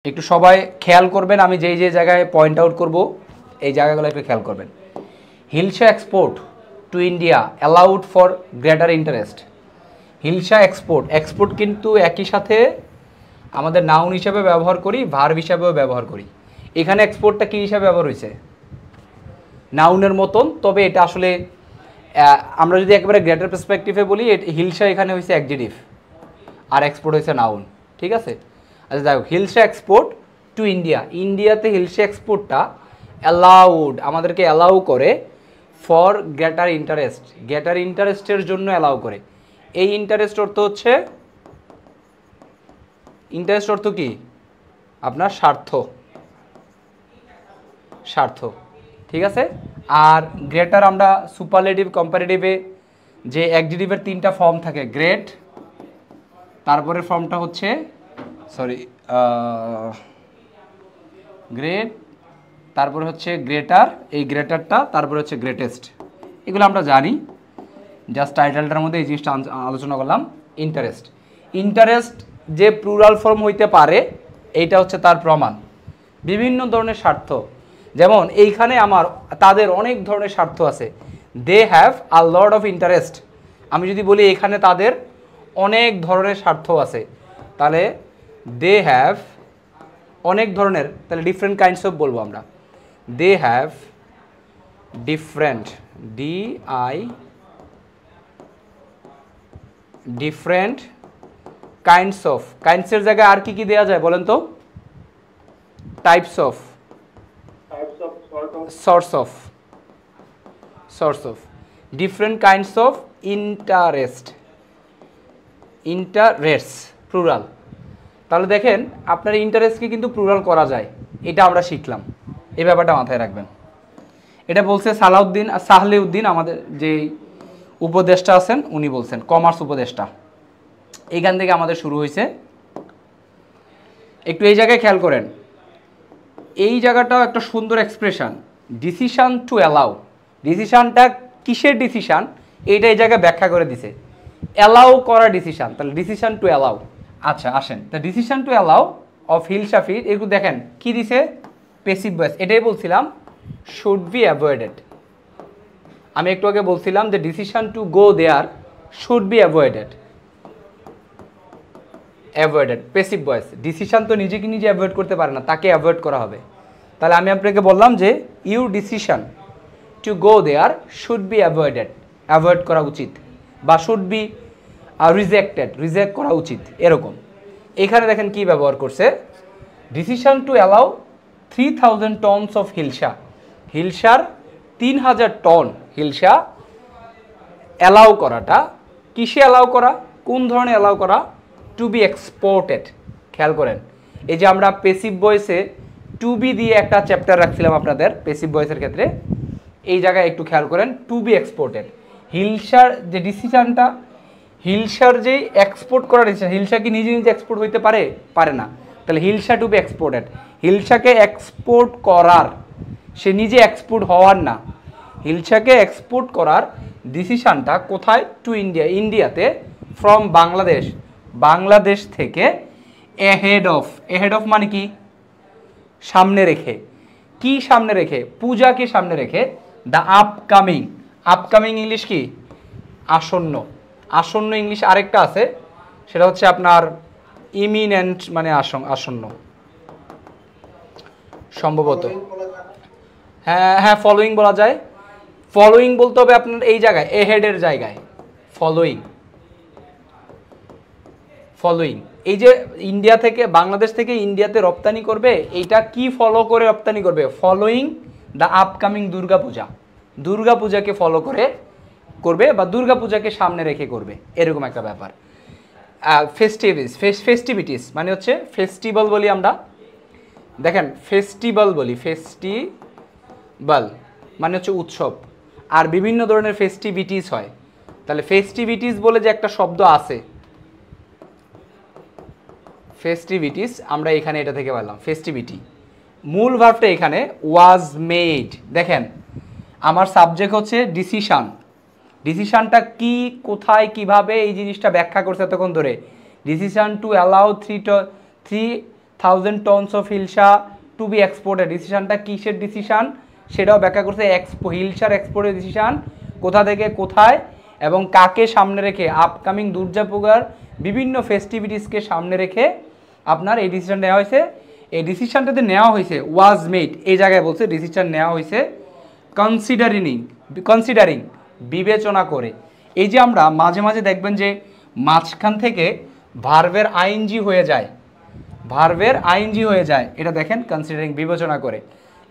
একটু সবাই খেয়াল করবেন, আমি যেই যে জায়গায় পয়েন্ট আউট করব এই জায়গাগুলো একটু খেয়াল করবেন। Hilsa export to India allowed for greater interest. Hilsa export, export কিন্তু একই সাথে আমাদের নাউন হিসাবে ব্যবহার করি, ভার্ব হিসাবেও ব্যবহার করি। এখানে এক্সপোর্টটা কী হিসাবে ব্যবহার হয়েছে? নাউনের মতন, তবে এটা আসলে আমরা যদি একেবারে গ্রেটার পার্সপেক্টিভে বলি, হিলসা এখানে হয়েছে অ্যাডজেক্টিভ আর এক্সপোর্ট হয়েছে নাউন, ঠিক আছে? আচ্ছা যাই হোক, হিলসা এক্সপোর্ট টু ইন্ডিয়া, ইন্ডিয়াতে হিলসা এক্সপোর্টটা অ্যালাউড, আমাদেরকে অ্যালাউ করে ফর গ্রেটার ইন্টারেস্ট, গ্রেটার ইন্টারেস্টের জন্য অ্যালাউ করে। এই ইন্টারেস্ট অর্থ হচ্ছে, ইন্টারেস্ট অর্থ কি আপনার স্বার্থ, স্বার্থ, ঠিক আছে? আর গ্রেটার আমরা সুপারলেটিভ কম্পারেটিভে যে অ্যাডজেক্টিভের তিনটা ফর্ম থাকে, গ্রেট, তারপরে ফর্মটা হচ্ছে গ্রেট, তারপরে হচ্ছে গ্রেটার, এই গ্রেটারটা, তারপরে হচ্ছে গ্রেটেস্ট। এগুলো আমরা জানি, জাস্ট টাইটেলটার মধ্যে এই জিনিসটা আলোচনা করলাম। ইন্টারেস্ট, ইন্টারেস্ট যে প্লুরাল ফর্ম হইতে পারে এইটা হচ্ছে তার প্রমাণ। বিভিন্ন ধরনের স্বার্থ, যেমন এইখানে আমার তাদের অনেক ধরনের স্বার্থ আছে, they have a lot of interest. আমি যদি বলি এখানে তাদের অনেক ধরনের স্বার্থ আছে, তাহলে দে হ্যাভ অনেক ধরনের, তাহলে ডিফারেন্ট কাইন্ডস অফ বলবো আমরা। They have different, different kinds of, কাইন্ডসের জায়গায় আর কি কি দেওয়া যায় বলেন তো? Types of, source of different kinds of interests plural. তাহলে দেখেন আপনার ইন্টারেস্টকে কিন্তু প্লুরাল করা যায়, এটা আমরা শিখলাম, এই ব্যাপারটা মাথায় রাখবেন। এটা বলছে সাহলিউদ্দিন আমাদের যে উপদেষ্টা আছেন উনি বলছেন, কমার্স উপদেষ্টা। এইখান থেকে আমাদের শুরু হয়েছে। একটু এই জায়গায় খেয়াল করেন, এই জায়গাটাও একটা সুন্দর এক্সপ্রেশন, ডিসিশন টু অ্যালাউ। ডিসিশনটা কিসের ডিসিশন এইটা এই জায়গায় ব্যাখ্যা করে দিছে, অ্যালাউ করা ডিসিশন, তাহলে ডিসিশন টু অ্যালাউ। আচ্ছা আসেন, তা decision to allow of hilsa feed, একটু দেখেন কি দিছে, প্যাসিভ ভয়েস। এটাই বলছিলাম শুড বি অ্যাভয়েডেড। আমি একটু আগে বলছিলাম যে decision to go there should be avoided, avoided passive voice. ডিসিশন তো নিজেকে নিজে অ্যাভয়েড করতে পারে না, তাকে অ্যাভয়েড করা হবে। তাহলে আমি আপনাকে বললাম যে you decision to go there should be avoided, avoid করা উচিত, বা শুড বি রিজেক্টেড, রিজেক্ট করা উচিত, এরকম। এখানে দেখেন কি ব্যবহার করছে, decision to allow 3000 tons of hilsa, হিলসার 3000 টন হিলসা অ্যালাউ করাটা, কিসে অ্যালাউ করা, কোন ধরনের অ্যালাউ করা, টু বি এক্সপোর্টেড। খেয়াল করেন, এই যে আমরা প্যাসিভ ভয়েসে টু বি দিয়ে একটা চ্যাপ্টার রাখছিলাম আপনাদের প্যাসিভ ভয়েসের ক্ষেত্রে, এই জায়গায় একটু খেয়াল করেন, টু বি এক্সপোর্টেড। হিলসার যে ডিসিশনটা, হিলসার যে এক্সপোর্ট করার ডিসিশন, হিলসা কি নিজে নিজে এক্সপোর্ট হইতে পারে? পারে না। তাহলে হিলসা টু বি এক্সপোর্টেড, হিলসাকে এক্সপোর্ট করার, সে নিজে এক্সপোর্ট হওয়ার না, হিলসাকে এক্সপোর্ট করার ডিসিশনটা কোথায়? টু ইন্ডিয়া, ইন্ডিয়াতে, ফ্রম বাংলাদেশ, বাংলাদেশ থেকে, এহেড অফ, এহেড অফ মানে কি? সামনে রেখে। কি সামনে রেখে? পূজাকে সামনে রেখে। দ্য আপকামিং, আপকামিং ইংলিশ কি? আসন্ন। আসন্ন ইংলিশ আরেকটা আছে, সেটা হচ্ছে আপনার ইমিনেন্ট, মানে আসন্ন সম্ভবত। হ্যাঁ হ্যাঁ, ফলোয়িং বলা যায়। ফলোয়িং বলতে হবে আপনার এই জায়গায়, এহেডের জায়গায়, ফলোয়িং, ফলোয়িং। এই যে ইন্ডিয়া থেকে, বাংলাদেশ থেকে ইন্ডিয়াতে রপ্তানি করবে, এইটা কি ফলো করে রপ্তানি করবে? ফলোয়িং দ্য আপকামিং দুর্গাপূজা, দুর্গাপূজাকে ফলো করে করবে, বা দুর্গাপূজাকে সামনে রেখে করবে, এরকম একটা ব্যাপার। ফেস্টিভিটিস মানে হচ্ছে, ফেস্টিভ্যাল বলি আমরা, দেখেন ফেস্টিভ্যাল বলি, ফেস্টিভ্যাল মানে হচ্ছে উৎসব, আর বিভিন্ন ধরনের ফেস্টিভিটিস হয়। তাহলে ফেস্টিভিটিস বলে যে একটা শব্দ আছে, ফেস্টিভিটিস, আমরা এখানে এটা থেকে পেলাম ফেস্টিভিটি। মূল ভার্বটা এখানে ওয়াজ মেড। দেখেন আমার সাবজেক্ট হচ্ছে ডিসিশন, ডিসিশনটা কি, কোথায়, কিভাবে, এই জিনিসটা ব্যাখ্যা করছে এতক্ষণ ধরে। Decision to allow 3 1000 tons of hilsa to be exported. ডিসিশনটা কিসের ডিসিশন সেটাও ব্যাখ্যা করছে। হিলসার এক্সপোর্টের ডিসিশন কোথা থেকে কোথায় এবং কাকে সামনে রেখে, আপকামিং দুর্গাপূজার বিভিন্ন ফেস্টিভিটিসকে সামনে রেখে আপনার এই ডিসিশন নেওয়া হয়েছে। এই ডিসিশনটাতে নেওয়া হয়েছে ওয়াজ মেড, এই জায়গায় বলছে ডিসিশন নেওয়া হয়েছে কনসিডারিং বিবেচনা করে। এই যে আমরা মাঝে মাঝে দেখবেন যে মাঝখান থেকে ভার্বের আইএনজি হয়ে যায়, এটা দেখেন কনসিডারিং বিবেচনা করে।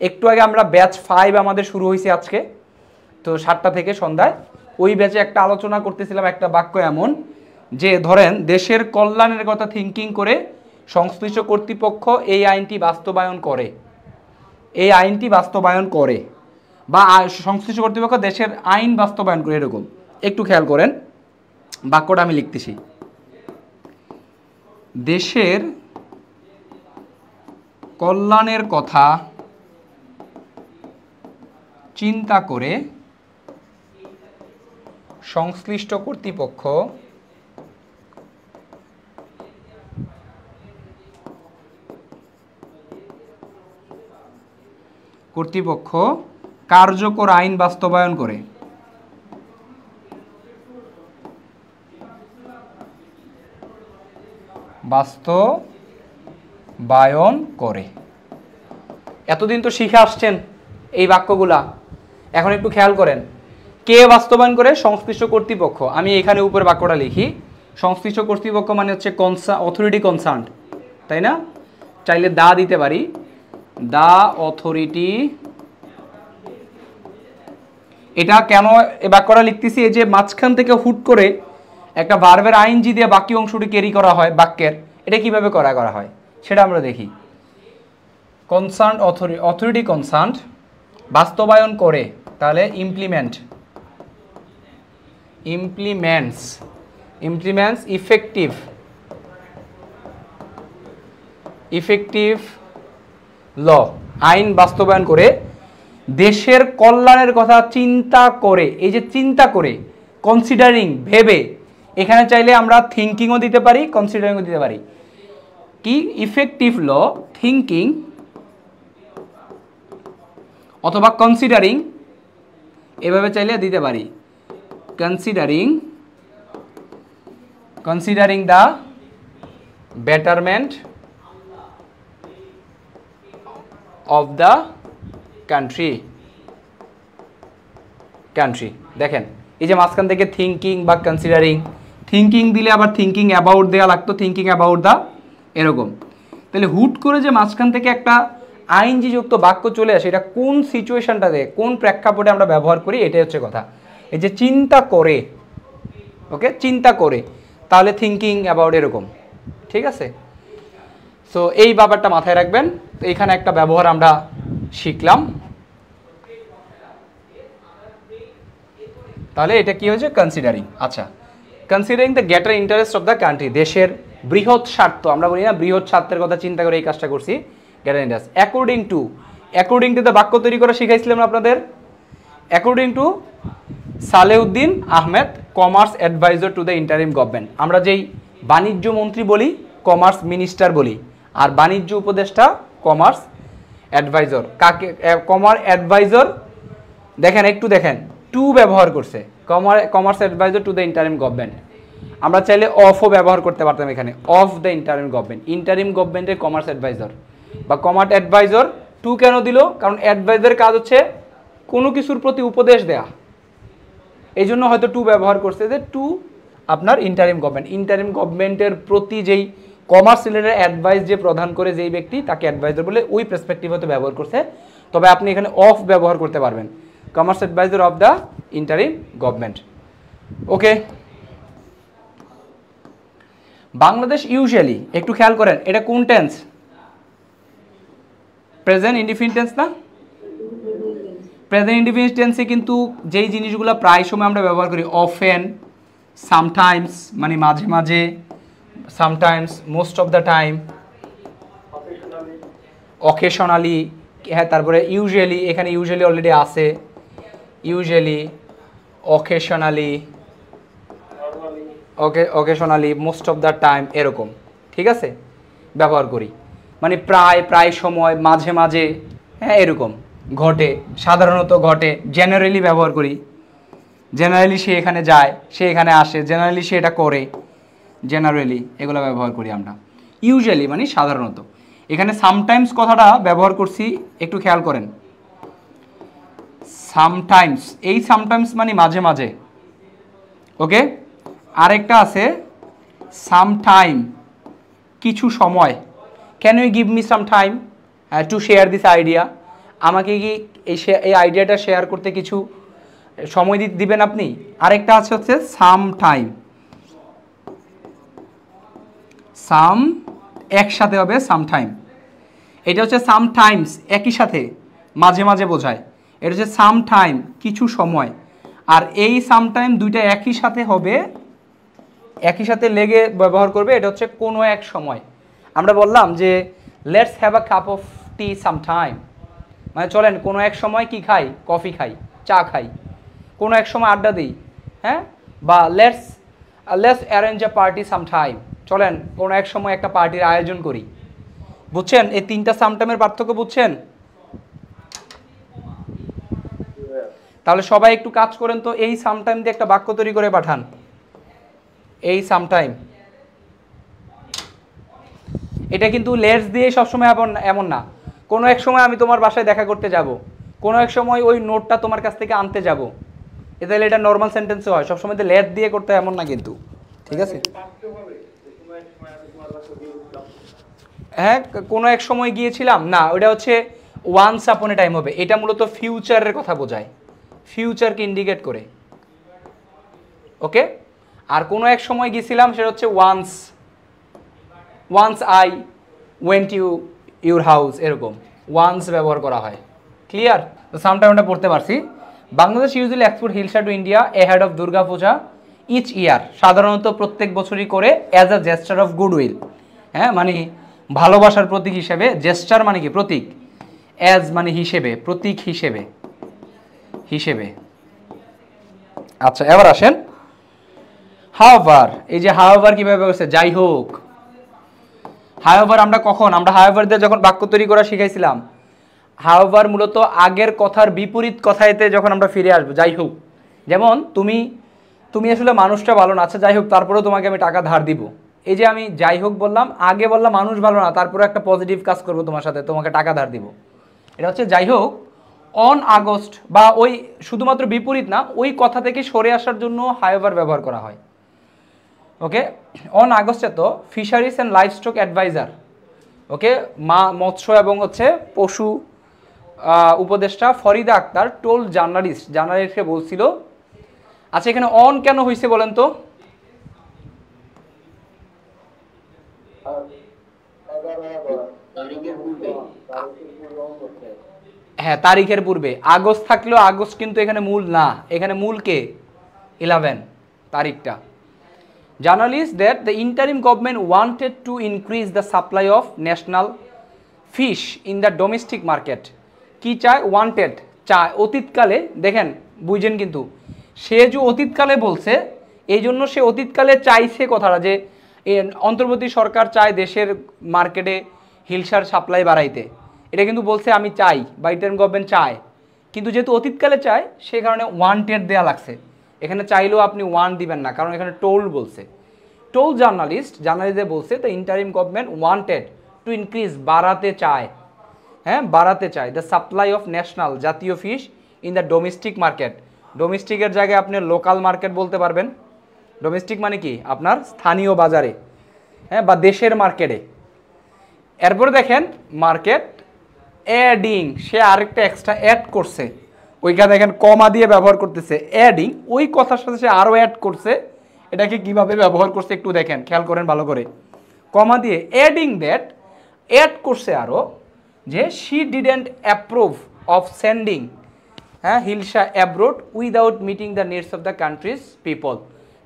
একটু আগে আমরা ব্যাচ 5 আমাদের শুরু হয়েছে আজকে, তো 7টা থেকে সন্ধ্যায় ওই ব্যাচে একটা আলোচনা করতেছিলাম, একটা বাক্য এমন যে ধরেন দেশের কল্যাণের কথা থিঙ্কিং করে সংশ্লিষ্ট কর্তৃপক্ষ এই আইনটি বাস্তবায়ন করে বা সংশ্লিষ্ট কর্তৃপক্ষ দেশের আইন বাস্তবায়ন করে, এরকম। একটু খেয়াল করেন বাক্যটা আমি লিখতেছি। দেশের কল্যাণের কথা চিন্তা করে সংশ্লিষ্ট কর্তৃপক্ষ কার্যকর আইন বাস্তবায়ন করে। এতদিন তো শিখে আসছেন এই বাক্যগুলা, এখন একটু খেয়াল করেন কে বাস্তবায়ন করে? সংশ্লিষ্ট কর্তৃপক্ষ। আমি এখানে উপরে বাক্যটা লিখি, সংশ্লিষ্ট কর্তৃপক্ষ মানে হচ্ছে অথরিটি কনসার্ন, তাই না? চাইলে দা দিতে পারি, দা অথরিটি। এটা কেন এই বাক্যটা লিখতেছি? এই যে মাঝখান থেকে হুট করে একটা ভার্বের আইএনজি দিয়ে বাকি অংশটি ক্যারি করা হয় বাক্যের, এটা কিভাবে করা হয় সেটা আমরা দেখি। কনসার্ন অথরিটি কনসার্ন বাস্তবায়ন করে, তাহলে ইমপ্লিমেন্টস ইফেক্টিভ ল, আইন বাস্তবায়ন করে দেশের কল্যাণের কথা চিন্তা করে। এই যে চিন্তা করে, কনসিডারিং ভেবে, এখানে চাইলে আমরা থিঙ্কিংও দিতে পারি, কনসিডারিংও দিতে পারি। কি ইফেক্টিভ ল থিঙ্কিং অথবা কনসিডারিং, এভাবে চাইলে দিতে পারি। Considering the betterment of the country. দেখেন এই যে মাঝখান থেকে থিঙ্কিং বা কনসিডারিং, থিঙ্কিং দিলে আবার থিঙ্কিং অ্যাবাউট দেওয়া লাগতো, থিঙ্কিং অ্যাবাউট দ্য, এরকম। তাহলে হুট করে যে মাঝখান থেকে একটা আইনজি যুক্ত বাক্য চলে আসে, এটা কোন সিচুয়েশনটাতে কোন প্রেক্ষাপটে আমরা ব্যবহার করি, এটাই হচ্ছে কথা। এই যে চিন্তা করে, ওকে, চিন্তা করে, তাহলে থিঙ্কিং অ্যাবাউট, এরকম, ঠিক আছে? সো এই ব্যাপারটা মাথায় রাখবেন। তো এখানে একটা ব্যবহার আমরা শিখলাম, তাহলে এটা কি হয়েছে? কনসিডারিং। আচ্ছা, considering the greater interest of the country, দেশের বৃহৎ স্বার্থ, আমরা বলি না বৃহৎ স্বার্থের কথা চিন্তা করে এই কাজটা করছি, greater interest. According to the বাক্য তৈরি করা শিখাইছিলাম আপনাদের। According to Salehuddin Ahmed, commerce adviser to the interim government. আমরা যেই বাণিজ্য মন্ত্রী বলি কমার্স মিনিস্টার বলি, আর বাণিজ্য উপদেষ্টা কমার্স অ্যাডভাইজার। কাকে কমার্স অ্যাডভাইজার? দেখেন একটু দেখেন, টু ব্যবহার করছে, commerce adviser to the interim government. আমরা চাইলে অফও ব্যবহার করতে পারতাম এখানে, of the interim government, interim গভর্নমেন্টের কমার্স অ্যাডভাইজার বা কমার্স অ্যাডভাইজার। টু কেন দিল? কারণ অ্যাডভাইজারের কাজ হচ্ছে কোনো কিছুর প্রতি উপদেশ দেয়া, এই জন্য হয়তো টু ব্যবহার করছে, যে টু আপনার ইন্টারিম গভর্নমেন্টের প্রতি যেই কমার্স রিলেটেড অ্যাডভাইস যে প্রদান করে যেই ব্যক্তি, তাকে অ্যাডভাইজার বলে, ওই পার্সপেক্টিভ হয়তো ব্যবহার করছে। তবে আপনি এখানে অফ ব্যবহার করতে পারবেন, commerce adviser of the interim government. Okay, Bangladesh usually, একটু খেয়াল করেন এটা কোন টেন্স? প্রেজেন্ট ইনডিফিনিট টেন্স না? প্রেজেন্ট ইনডিফিনিট টেন্সে কিন্তু যেই জিনিসগুলো প্রায় সময় আমরা ব্যবহার করি, অফেন, সামটাইমস মানে মাঝে মাঝে, sometimes, most of the time, occasionally, হ্যাঁ, তারপরে ইউজুয়ালি, এখানে ইউজুয়ালি অলরেডি আছে, usually, occasionally, occasionally, most of the time, এরকম, ঠিক আছে, ব্যবহার করি। মানে প্রায় প্রায় সময়, মাঝে মাঝে, হ্যাঁ এরকম ঘটে, সাধারণত ঘটে, জেনারেলি ব্যবহার করি, জেনারেলি সে এখানে যায়, সে এখানে আসে, জেনারেলি সে এটা করে, জেনারেলি এগুলো ব্যবহার করি আমরা। ইউজুয়ালি মানে সাধারণত। এখানে সামটাইমস কথাটা ব্যবহার করছি, একটু খেয়াল করেন। সামটাইমস, এই সামটাইমস মানে মাঝে মাঝে, ওকে। আরেকটা আছে সামটাইম, কিছু সময়। Can you give me some time to share this idea? আমাকে কি এই আইডিয়াটা শেয়ার করতে কিছু সময় দিবেন আপনি? আরেকটা আছে হচ্ছে সাম টাইম, সাম একসাথে হবে সাম টাইম। এটা হচ্ছে সাম টাইমস একই সাথে মাঝে মাঝে বোঝায়, এটা হচ্ছে সাম টাইম কিছু সময়। আর এই সাম টাইম দুইটা একই সাথে হবে, একই সাথে লেগে ব্যবহার করবে, এটা হচ্ছে কোনো এক সময়। আমরা বললাম যে let's have a cup of T some time, মানে চলেন কোনো এক সময় কি খাই, কফি খাই, চা খাই, কোনো এক সময় আড্ডা দিই, হ্যাঁ। বা let's arrange a party some time, চলেন কোনো এক সময় একটা পার্টির আয়োজন করি। বুঝছেন এই তিনটা সামটাইমের পার্থক্য বুঝছেন? তাহলে সবাই একটু কাজ করেন তো, এই সামটাইম দিয়ে একটা বাক্য তৈরি করে পাঠান। এই সামটাইম, এটা কিন্তু লেটস দিয়ে সবসময় এমন না। কোনো এক সময় আমি তোমার বাসায় দেখা করতে যাব, কোনো এক সময় ওই নোটটা তোমার কাছ থেকে আনতে যাব, তাহলে এটা নর্মাল সেন্টেন্সও হয়, সবসময় তো লেট দিয়ে করতে এমন না কিন্তু, ঠিক আছে? হ্যাঁ, কোনো এক সময় গিয়েছিলাম না, ওটা হচ্ছে ওয়ান্স আপন এ টাইম হবে। এটা মূলত ফিউচারের কথা বোঝায়, ফিউচারকে ইন্ডিকেট করে, ওকে। আর কোনো এক সময় গিয়েছিলাম সেটা হচ্ছে once I went your house, এরকম ওয়ান্স ব্যবহার করা হয়। ক্লিয়ার? তো সামটাইম আমরা পড়তে পারছি। Bangladesh usually export hilsa to India ahead of Durga Puja each year, সাধারণত প্রত্যেক বছরই করে as a gesture of goodwill, হ্যাঁ মানে ভালোবাসার প্রতীক হিসেবে। জেস্টার মানে কি? প্রতীক। অ্যাজ মানে হিসেবে, প্রতীক হিসেবে, হিসেবে। আচ্ছা এবার আসেন হাওয়াভার। এই যে হাওয়াভার কিভাবে বলছে, যাই হোক। হাওয়াভার আমরা কখন, আমরা হাওয়াভার দিয়ে যখন বাক্য তৈরি করা শিখাইছিলাম, হাওয়াভার মূলত আগের কথার বিপরীত কথাইতে যখন আমরা ফিরে আসবো, যাই হোক। যেমন তুমি আসলে মানুষটা ভালো না, আচ্ছা যাই হোক তারপরেও তোমাকে আমি টাকা ধার দিব। এই যে আমি যাই হোক বললাম, আগে বললাম মানুষ ভালো না, তারপরে একটা পজিটিভ কাজ করবো তোমার সাথে, তোমাকে টাকা ধার দিব, এটা হচ্ছে যাই হোক। অন আগস্ট, বা ওই শুধুমাত্র বিপরীত না, ওই কথা থেকে সরে আসার জন্য হাওয়াভার ব্যবহার করা হয়, ওকে। অন আগস্টে তো ফিশারিজ অ্যান্ড লাইভস্টক অ্যাডভাইজার, ওকে, মৎস্য এবং হচ্ছে পশু উপদেষ্টা ফরিদা আক্তার টোল জার্নালিস্টকে বলছিল। আচ্ছা এখানে অন কেন হয়েছে বলেন তো? হ্যাঁ তারিখের পূর্বে, আগস্ট থাকলেও আগস্ট কিন্তু এখানে মূল না, এখানে মূল কে? 11 তারিখটা। Journalists that the interim government wanted to increase the supply of national fish in the domestic market. কি চায়? ওয়ান্টেড, চায়, অতীতকালে। দেখেন বুঝেন কিন্তু, সে যে অতীতকালে বলছে, এই জন্য সে অতীতকালে চাইছে কথাটা, যে অন্তর্বর্তী সরকার চায় দেশের মার্কেটে হিলসার সাপ্লাই বাড়াইতে, এটা কিন্তু বলছে আমি চাই, বা ইন্টারিম গভর্নমেন্ট চায়। কিন্তু যেহেতু অতীতকালে চায়, সে কারণে ওয়ান্টেড দেয়া লাগছে। এখানে চাইলেও আপনি ওয়ান দিবেন না, কারণ এখানে টোল্ড বলছে। টোল জার্নালিস্টদের বলছে the interim government wanted to increase, বাড়াতে চায়, হ্যাঁ বাড়াতে চায়, দ্য সাপ্লাই অফ ন্যাশনাল, জাতীয় fish in the domestic market. ডোমেস্টিকের জায়গায় আপনি লোকাল মার্কেট বলতে পারবেন। ডোমেস্টিক মানে কি? আপনার স্থানীয় বাজারে, হ্যাঁ, বা দেশের মার্কেটে। এরপরে দেখেন মার্কেট অ্যাডিং, সে আরেকটা এক্সট্রা অ্যাড করছে, ওইখানে দেখেন কমা দিয়ে ব্যবহার করতেছে, অ্যাডিং, ওই কথার সাথে সে আরও অ্যাড করছে। এটাকে কিভাবে ব্যবহার করছে একটু দেখেন, খেয়াল করেন ভালো করে। কমা দিয়ে অ্যাডিং দ্যাট, অ্যাড করছে আরও, যে she didn't approve of sending, হ্যাঁ, hilsa abroad without meeting the needs of the country's people.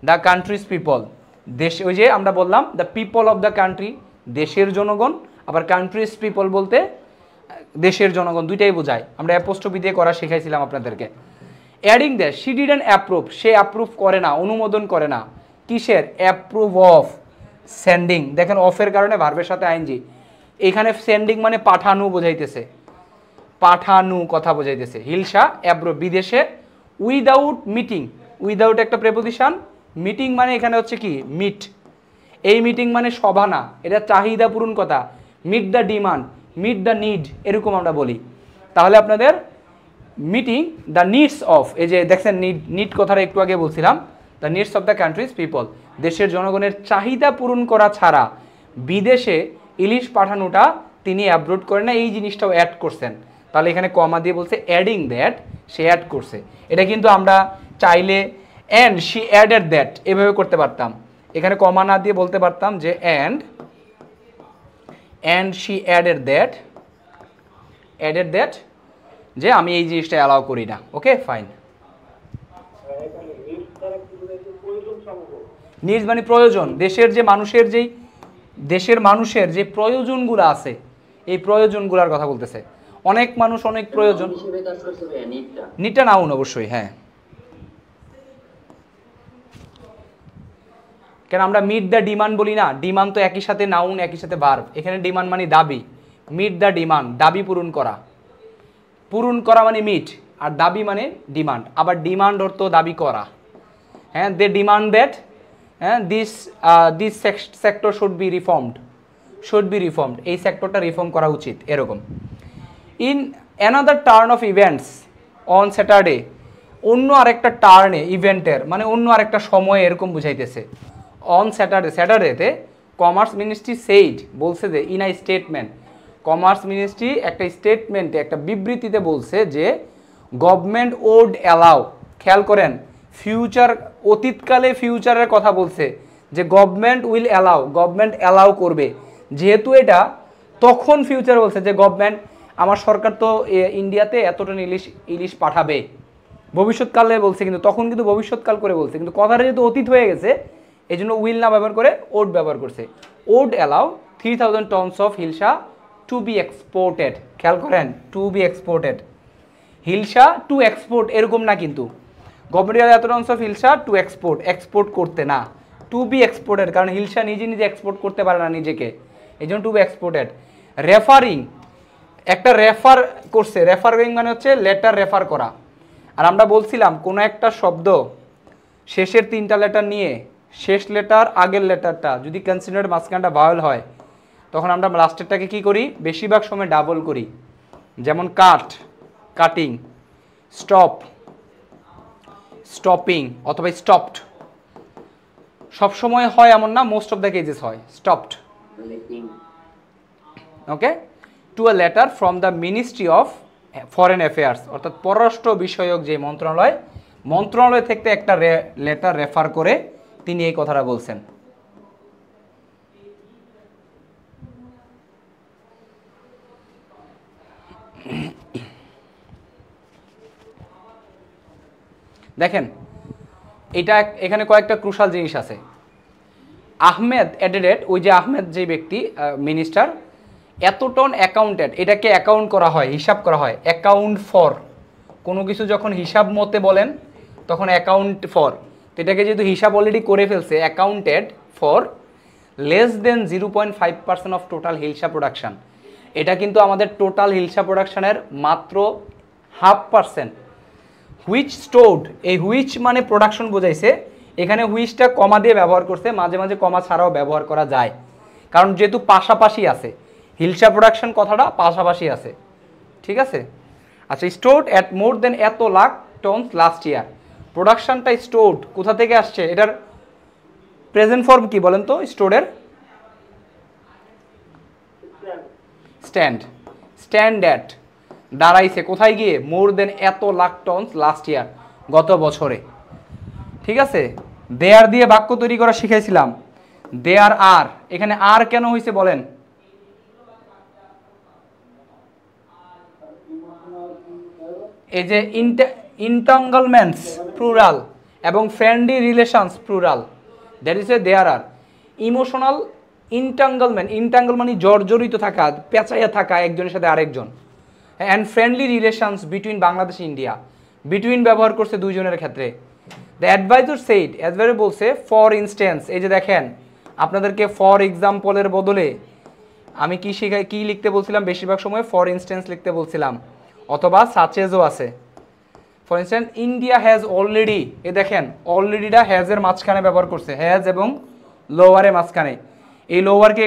The country's people, দেশ, ওই যে আমরা বললাম the people of the country, দেশের জনগণ, আবার কান্ট্রিজ পিপল বলতে দেশের জনগণ, দুইটাই বোঝায়। আমরা অ্যাপোস্ট্রফি দিয়ে করা শিখাইছিলাম আপনাদেরকে। Adding that she didn't approve, say approve করে না, অনুমোদন করে না, কিসের? Approve of sending. দেখেন অফের কারণে ভার্বের সাথে আইএনজি, এখানে সেন্ডিং মানে পাঠানো বোঝাইতেছে, পাঠানো কথা বোঝাইতেছে। হিলসা অ্যাব্রোড বিদেশে, উইদাউট মিটিং, উইদাউট একটা প্রেপোজিশন, মিটিং মানে এখানে হচ্ছে কি মিট, এই মিটিং মানে সভা না, এটা চাহিদা পূরণ কথা, meet the demand, meet the need এরকম আমরা বলি। তাহলে আপনাদের মিটিং দ্য নিডস অফ, এই যে দেখছেন নিড, নিড কথাটা একটু আগে বলছিলাম, the needs of the country's people, দেশের জনগণের চাহিদা পূরণ করা ছাড়া বিদেশে ইলিশ পাঠানোটা তিনি অ্যাব্রোড করেন না, এই জিনিসটাও অ্যাড করছেন। তাহলে এখানে কমা দিয়ে বলছে অ্যাডিং দ্যাট, সে অ্যাড করছে। এটা কিন্তু আমরা চাইলে অ্যান্ড শি অ্যাডেড দ্যাট এভাবে করতে পারতাম, এখানে কমা না দিয়ে বলতে পারতাম যে অ্যান্ড শি অ্যাডেড দ্যাট, যে আমি এই জিনিসটা অ্যালাউ করি না। Okay fine. নিডস মানে প্রয়োজন, দেশের যে মানুষের যেই, দেশের মানুষের যে প্রয়োজনগুলো আছে এই প্রয়োজনগুলোর কথা বলতেছে। অনেক মানুষ অনেক প্রয়োজন, নিডটা নাউন অবশ্যই, হ্যাঁ, কেন আমরা মিট দ্য ডিমান্ড বলি না, ডিমান্ড তো একই সাথে নাউন একই সাথে ভার্ব, এখানে ডিমান্ড মানে দাবি, মিট দ্য ডিমান্ড দাবি পূরণ করা, পূরণ করা মানে মিট, আর দাবি মানে ডিমান্ড, আবার ডিমান্ড অর্থ দাবি করা। হ্যাঁ, দে ডিমান্ড দ্যাট, হ্যাঁ, this sector should be reformed, এই সেক্টরটা রিফর্ম করা উচিত এরকম। In another turn of events on Saturday, অন্য আরেকটা টার্নে, ইভেন্টের মানে অন্য আরেকটা সময় এরকম বুঝাইতেছে। অন স্যাটারডে, স্যাটারডেতে কমার্স মিনিস্ট্রি সেইড বলছে যে in a statement, commerce ministry একটা স্টেটমেন্টে একটা বিবৃতিতে বলছে যে গভর্নমেন্ট ওড অ্যালাউ, খেয়াল করেন ফিউচার, অতীতকালে ফিউচারের কথা বলছে যে government will allow, government allow করবে, যেহেতু এটা তখন ফিউচার বলছে যে গভর্নমেন্ট, আমার সরকার তো ইন্ডিয়াতে এত টন ইলিশ পাঠাবে, ভবিষ্যৎকালে বলছে, কিন্তু তখন কিন্তু ভবিষ্যৎকাল করে বলছে, কিন্তু কথাটা যেহেতু অতীত হয়ে গেছে এই জন্য উইল না ব্যবহার করে ওড ব্যবহার করছে। Would allow 3000 tons of hilsa to be exported, খেয়াল করেন to be exported, hilsa to export এরকম না, কিন্তু গভর্নমেন্ট এত tons of hilsa to export, export করতে না, টু বি এক্সপোর্টেড, কারণ হিলসা নিজে নিজে এক্সপোর্ট করতে পারে না নিজেকে, এই জন্য টু বি এক্সপোর্টেড। রেফারিং, একটা রেফার করছে, রেফারিং মানে হচ্ছে লেটার রেফার করা। আর আমরা বলছিলাম কোনো একটা শব্দ শেষের 3টা লেটার নিয়ে, শেষ লেটার আগের লেটারটা যদি কনসিডার্ড মাঝখানটা ভাওয়েল হয় তখন আমরা লাস্টেরটাকে কি করি, বেশিরভাগ সময় ডাবল করি, যেমন কাট, কাটিং, স্টপ, স্টপিং, অথবা স্টপড। সবসময় হয় এমন না, মোস্ট অফ দ্য কেসেস হয় stopped. Okay, to a letter from the ministry of foreign affairs, অর্থাৎ পররাষ্ট্র বিষয়ক যে মন্ত্রণালয়, মন্ত্রণালয় থেকে একটা লেটার রেফার করে তিনি এই কথাটা বলছেন। দেখেন এটা এখানে কয়েকটা ক্রুশাল জিনিস আছে। আহমেদ এডেড, ওই যে আহমেদ যে ব্যক্তি মিনিস্টার, এত টন অ্যাকাউন্টেড, এটাকে অ্যাকাউন্ট করা হয়, হিসাব করা হয়, অ্যাকাউন্ট ফর, কোনো কিছু যখন হিসাব মতে বলেন তখন অ্যাকাউন্ট ফর, তো এটাকে যেহেতু হিসাব অলরেডি করে ফেলছে, accounted for less than 0.5% of total hilsa production, এটা কিন্তু আমাদের টোটাল হিলসা প্রোডাকশানের মাত্র 0.5%। হুইচ স্টোর্ড, এই হুইচ মানে প্রোডাকশন বোঝাইছে, এখানে হুইচটা কমা দিয়ে ব্যবহার করছে, মাঝে মাঝে কমা ছাড়াও ব্যবহার করা যায়, কারণ যেহেতু পাশাপাশি আছে, হিলসা প্রোডাকশন কথাটা পাশাপাশি আছে, ঠিক আছে। আচ্ছা, স্টোর্ড অ্যাট মোর দেন এত লাখ টনস লাস্ট ইয়ার, প্রোডাকশনটা স্টোর্ড কোথা থেকে আসছে, এটার প্রেজেন্ট ফর্ম কি বলেন তো, স্টোরের স্ট্যান্ড, স্ট্যান্ড অ্যাট দাঁড়াইছে কোথায় গিয়ে, মোর দেন এত লাখ টনস লাস্ট ইয়ার, গত বছরে, ঠিক আছে। দেয়ার দিয়ে বাক্য তৈরি করা শিখাইছিলাম, দেয়ার আর, এখানে আর কেন হয়েছে বলেন, এই যে ইন্টাঙ্গলমেন্টস প্লুরাল এবং friendly relations plural, that is a there are. Emotional entanglement, entangle মানে জর্জরিত থাকা, পেঁচাইয়া থাকা একজনের সাথে আরেকজন, and friendly relations between Bangladesh India, between ব্যবহার করছে দুইজনের ক্ষেত্রে। দ্য অ্যাডভাইজার সেইড, অ্যাডভাইজার বলছে ফর ইনস্ট্যান্স, এই যে দেখেন আপনাদেরকে ফর এক্সাম্পলের বদলে আমি কি লিখতে বলছিলাম বেশিরভাগ সময় ফর ইনস্ট্যান্স লিখতে বলছিলাম, অথবা সাচেজও আছে। For instance India has already, এ দেখেন অলরেডিটা হ্যাজের মাঝখানে ব্যবহার করছে, হ্যাজ এবং লোয়ারের মাঝখানে। এই লোয়ারকে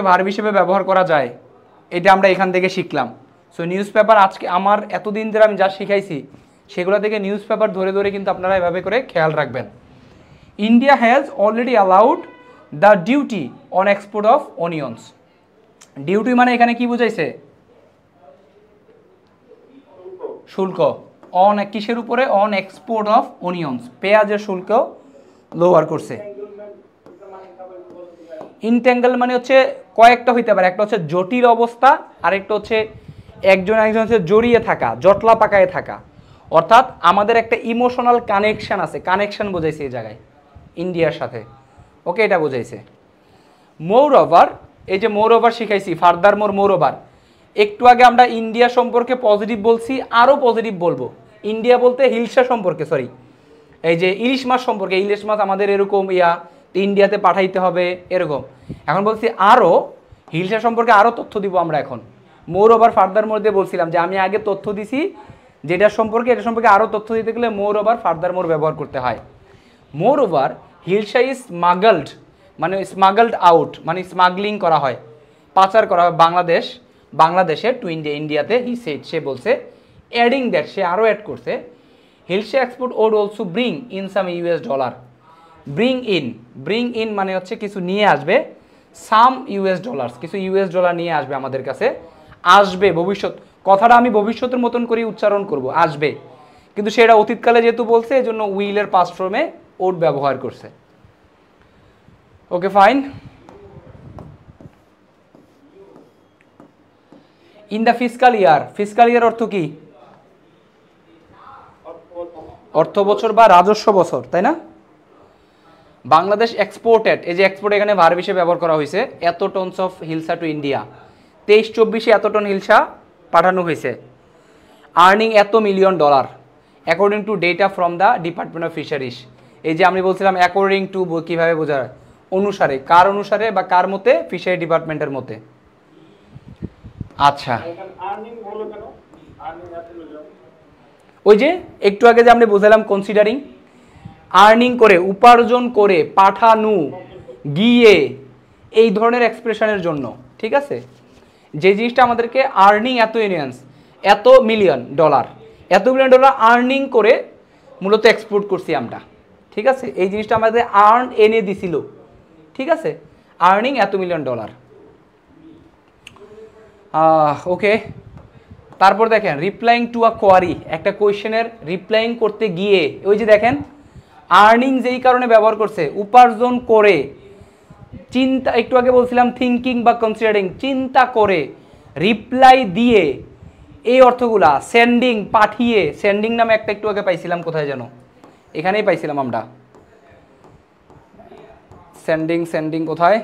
ভার্ব হিসেবে ব্যবহার করা যায়, এটা আমরা এখান থেকে শিখলাম। সো নিউজ পেপার আজকে আমার এতদিন ধরে আমি যা শিখাইছি সেগুলো থেকে নিউজ পেপার ধরে ধরে কিন্তু আপনারা এভাবে করে খেয়াল রাখবেন। India has already allowed the duty on export of onions. Duty মানে এখানে কি বুঝাইছে? শুল্ক। অন কিসের উপরে? অন এক্সপোর্ট অফ অনিয়ন্স, পেঁয়াজের শুল্ক লোয়ার করছে। ইনট্যাঙ্গল মানে হচ্ছে কয়েকটা হইতে পারে, একটা হচ্ছে জটিল অবস্থা, আরেকটা হচ্ছে একজন হচ্ছে জড়িয়ে থাকা, জটলা পাকায় থাকা। অর্থাৎ আমাদের একটা ইমোশনাল কানেকশন আছে, কানেকশন বোঝাইছে এই জায়গায় ইন্ডিয়ার সাথে। ওকে, এটা বোঝাইছে। মোর ওভার, এই যে মোর ওভার শিখাইছি, ফার্দার মোর ওভার। একটু আগে আমরা ইন্ডিয়া সম্পর্কে পজিটিভ বলছি, আরও পজিটিভ বলবো। ইন্ডিয়া বলতে হিলসা সম্পর্কে, সরি এই যে ইলিশ মাছ সম্পর্কে, ইলিশ মাছ আমাদের এরকম ইন্ডিয়াতে পাঠাইতে হবে এরকম। এখন বলছি আরও হিলসা সম্পর্কে আরও তথ্য দিব আমরা এখন। মোর ওভার ফার্দার মোর দিয়ে বলছিলাম যে আমি আগে তথ্য দিছি যেটা সম্পর্কে, এটা সম্পর্কে আরও তথ্য দিতে গেলে মোর ওভার ফার্দার মোর ব্যবহার করতে হয়। মোর ওভার হিলসা ইজ স্মাগলড, মানে স্মাগলড আউট, মানে স্মাগলিং করা হয়, পাচার করা হয় বাংলাদেশে টু ইন্ডিয়া, ইন্ডিয়াতে। সে বলছে অ্যাডিং দ্যাট, সে আরও অ্যাড করছে, hilsa export would also bring in some US dollar. Bring in মানে হচ্ছে কিছু নিয়ে আসবে, সাম ইউএস ডলার্স, কিছু ইউএস ডলার নিয়ে আসবে আমাদের কাছে। আসবে ভবিষ্যৎ, কথাটা আমি ভবিষ্যতের মতন করে উচ্চারণ করব, আসবে, কিন্তু সেটা অতীতকালে যেহেতু বলছে এই জন্য উইলের পাস্ট ফর্মে ওড ব্যবহার করছে। Okay fine. In the fiscal year অর্থ কি? অর্থ বছর বা রাজস্ব বছর, তাই না? বাংলাদেশ এক্সপোর্টেড, এই যে এক্সপোর্ট এখানে ভার্ব হিসেবে ব্যবহার করা হয়েছে, এত tons of hilsa to India. 23-24 এত টন হিলসা পাঠানো হয়েছে। আর্নিং এত million dollar according to data from the department of fisheries. এই যে আমি বলছিলাম অ্যাকর্ডিং টু কীভাবে বোঝা যায়? অনুসারে, কার অনুসারে বা কার মতে? ফিশারি ডিপার্টমেন্টের মতে। আচ্ছা, ওই যে একটু আগে যে আমরা বুঝালাম কনসিডারিং, আর্নিং করে, উপার্জন করে, পাঠানো, গিয়ে, এই ধরনের এক্সপ্রেশনের জন্য, ঠিক আছে? যে জিনিসটা আমাদেরকে আর্নিং এত ইউনিয়ন্স, এত মিলিয়ন ডলার আর্নিং করে মূলত এক্সপোর্ট করছি আমরা, ঠিক আছে? এই জিনিসটা আমাদের আর্ন এনে দিছিল, ঠিক আছে? আর্নিং এত মিলিয়ন ডলার। ওকে, তারপর দেখেন রিপ্লাইং টু আ কোয়ারি, একটা কোয়েশ্চেনের রিপ্লাইং করতে গিয়ে, ওই যে দেখেন আর্নিং যেই কারণে ব্যবহার করছে, উপার্জন করে, চিন্তা, একটু আগে বলছিলাম থিঙ্কিং বা কনসিডারিং, চিন্তা করে, রিপ্লাই দিয়ে, এই অর্থগুলা। সেন্ডিং, পাঠিয়ে, সেন্ডিং নামে একটা একটু আগে পাইছিলাম, কোথায় যেন, এখানেই পাইছিলাম আমরা। সেন্ডিং কোথায়?